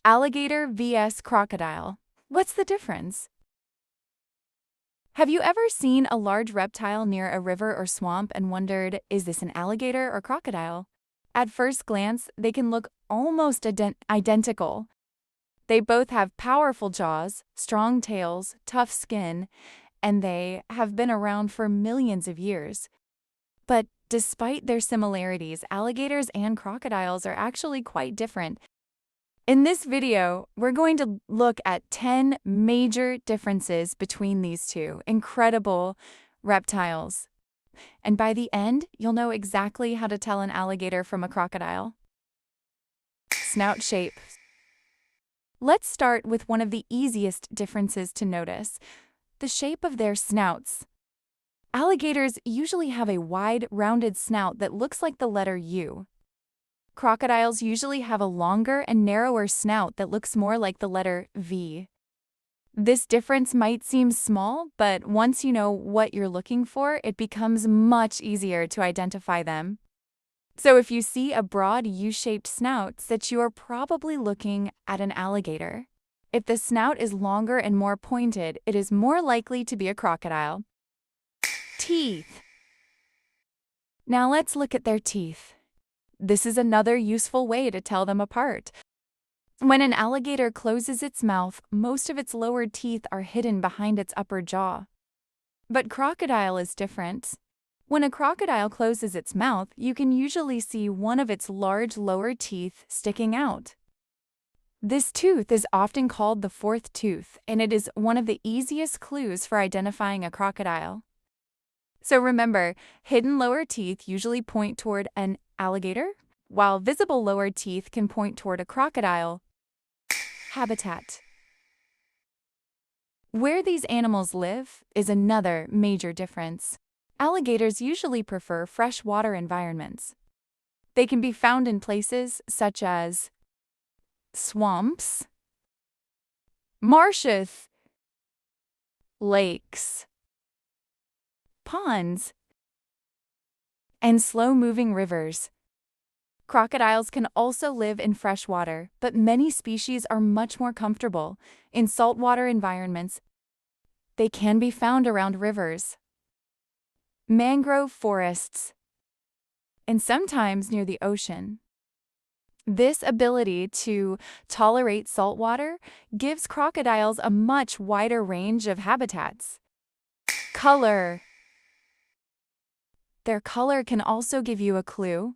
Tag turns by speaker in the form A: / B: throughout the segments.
A: Alligator vs. crocodile. What's the difference? Have you ever seen a large reptile near a river or swamp and wondered, is this an alligator or crocodile? At first glance, they can look almost identical. They both have powerful jaws, strong tails, tough skin, and they have been around for millions of years. But despite their similarities, alligators and crocodiles are actually quite different. In this video, we're going to look at 10 major differences between these two incredible reptiles. And by the end, you'll know exactly how to tell an alligator from a crocodile. Snout shape. Let's start with one of the easiest differences to notice, the shape of their snouts. Alligators usually have a wide, rounded snout that looks like the letter U. Crocodiles usually have a longer and narrower snout that looks more like the letter V. This difference might seem small, but once you know what you're looking for, it becomes much easier to identify them. So if you see a broad U-shaped snout, that you are probably looking at an alligator. If the snout is longer and more pointed, it is more likely to be a crocodile. Teeth. Now let's look at their teeth. This is another useful way to tell them apart. When an alligator closes its mouth, most of its lower teeth are hidden behind its upper jaw. But crocodile is different. When a crocodile closes its mouth, you can usually see one of its large lower teeth sticking out. This tooth is often called the fourth tooth, and it is one of the easiest clues for identifying a crocodile. So remember, hidden lower teeth usually point toward an alligator, while visible lower teeth can point toward a crocodile. Habitat. Where these animals live is another major difference. Alligators usually prefer freshwater environments. They can be found in places such as swamps, marshes, lakes, ponds, and slow-moving rivers. Crocodiles can also live in fresh water, but many species are much more comfortable in saltwater environments. They can be found around rivers, mangrove forests, and sometimes near the ocean. This ability to tolerate saltwater gives crocodiles a much wider range of habitats. Color. Their color can also give you a clue.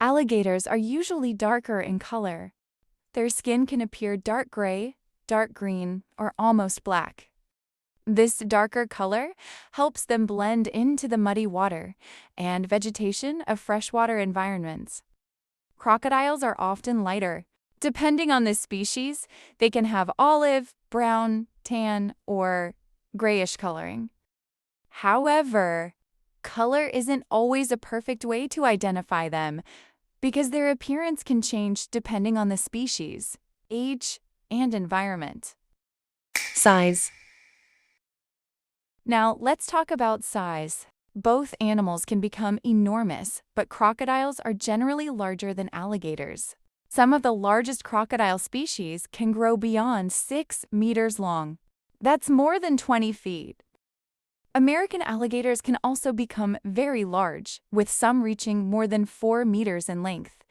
A: Alligators are usually darker in color. Their skin can appear dark gray, dark green, or almost black. This darker color helps them blend into the muddy water and vegetation of freshwater environments. Crocodiles are often lighter. Depending on the species, they can have olive, brown, tan, or grayish coloring. However, color isn't always a perfect way to identify them because their appearance can change depending on the species, age, and environment.
B: Size.
A: Now, let's talk about size. Both animals can become enormous, but crocodiles are generally larger than alligators. Some of the largest crocodile species can grow beyond 6 meters long. That's more than 20 feet. American alligators can also become very large, with some reaching more than 4 meters in length.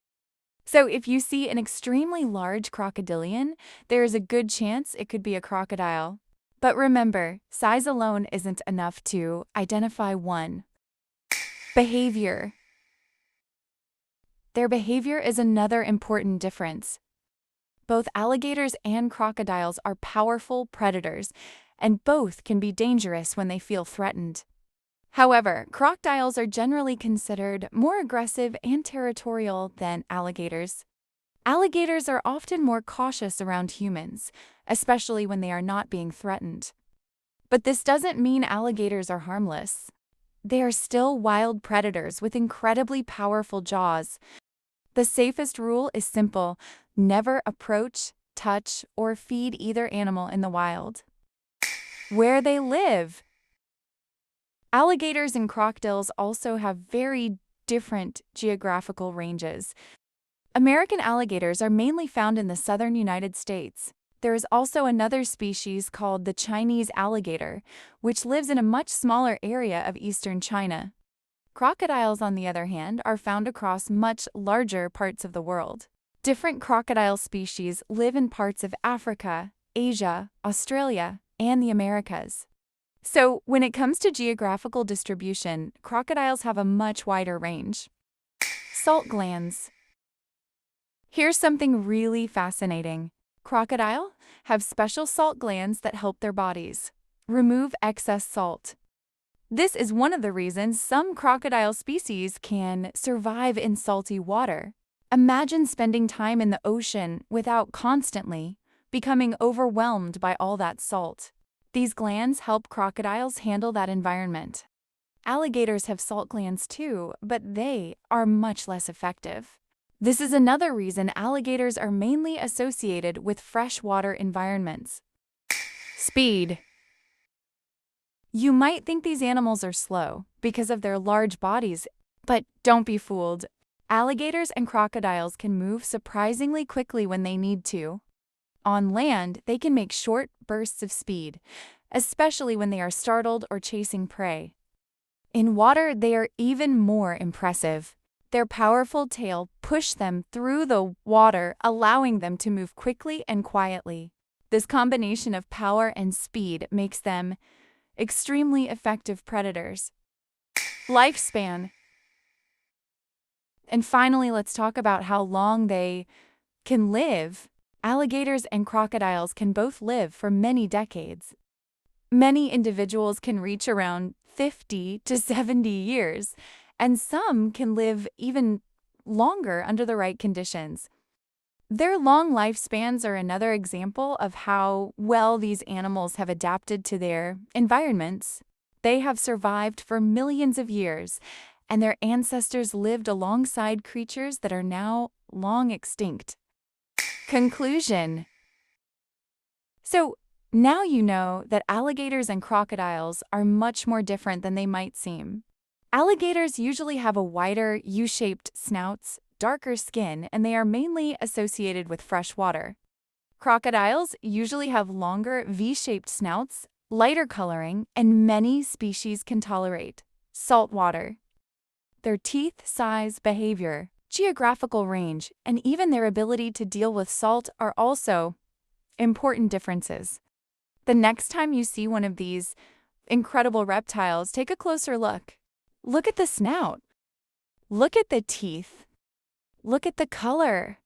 A: So if you see an extremely large crocodilian, there is a good chance it could be a crocodile. But remember, size alone isn't enough to identify one. Behavior. Their behavior is another important difference. Both alligators and crocodiles are powerful predators, and both can be dangerous when they feel threatened. However, crocodiles are generally considered more aggressive and territorial than alligators. Alligators are often more cautious around humans, especially when they are not being threatened. But this doesn't mean alligators are harmless. They are still wild predators with incredibly powerful jaws. The safest rule is simple: never approach, touch, or feed either animal in the wild. Where they live. Alligators and crocodiles also have very different geographical ranges. American alligators are mainly found in the southern United States. There is also another species called the Chinese alligator, which lives in a much smaller area of eastern China. Crocodiles, on the other hand, are found across much larger parts of the world. Different crocodile species live in parts of Africa, Asia, Australia, and the Americas. So, when it comes to geographical distribution, crocodiles have a much wider range. Salt glands. Here's something really fascinating. Crocodile have special salt glands that help their bodies remove excess salt. This is one of the reasons some crocodile species can survive in salty water. Imagine spending time in the ocean without constantly becoming overwhelmed by all that salt. These glands help crocodiles handle that environment. Alligators have salt glands too, but they are much less effective. This is another reason alligators are mainly associated with freshwater environments. Speed. You might think these animals are slow because of their large bodies, but don't be fooled. Alligators and crocodiles can move surprisingly quickly when they need to. On land, they can make short bursts of speed, especially when they are startled or chasing prey. In water, they are even more impressive. Their powerful tail pushes them through the water, allowing them to move quickly and quietly. This combination of power and speed makes them extremely effective predators. Lifespan. And finally, let's talk about how long they can live. Alligators and crocodiles can both live for many decades. Many individuals can reach around 50 to 70 years, and some can live even longer under the right conditions. Their long lifespans are another example of how well these animals have adapted to their environments. They have survived for millions of years, and their ancestors lived alongside creatures that are now long extinct. Conclusion. So, now you know that alligators and crocodiles are much more different than they might seem. Alligators usually have a wider, U-shaped snouts, darker skin, and they are mainly associated with fresh water. Crocodiles usually have longer, V-shaped snouts, lighter coloring, and many species can tolerate salt water. Their teeth, size, behavior, geographical range, and even their ability to deal with salt are also important differences. The next time you see one of these incredible reptiles, take a closer look. Look at the snout. Look at the teeth. Look at the color.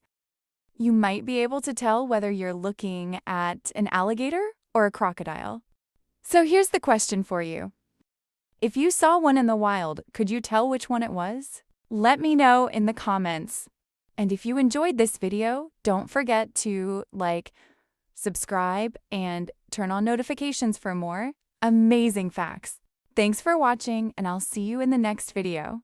A: You might be able to tell whether you're looking at an alligator or a crocodile. So here's the question for you. If you saw one in the wild, could you tell which one it was? Let me know in the comments. And if you enjoyed this video, don't forget to like, subscribe, and turn on notifications for more amazing facts. Thanks for watching, and I'll see you in the next video.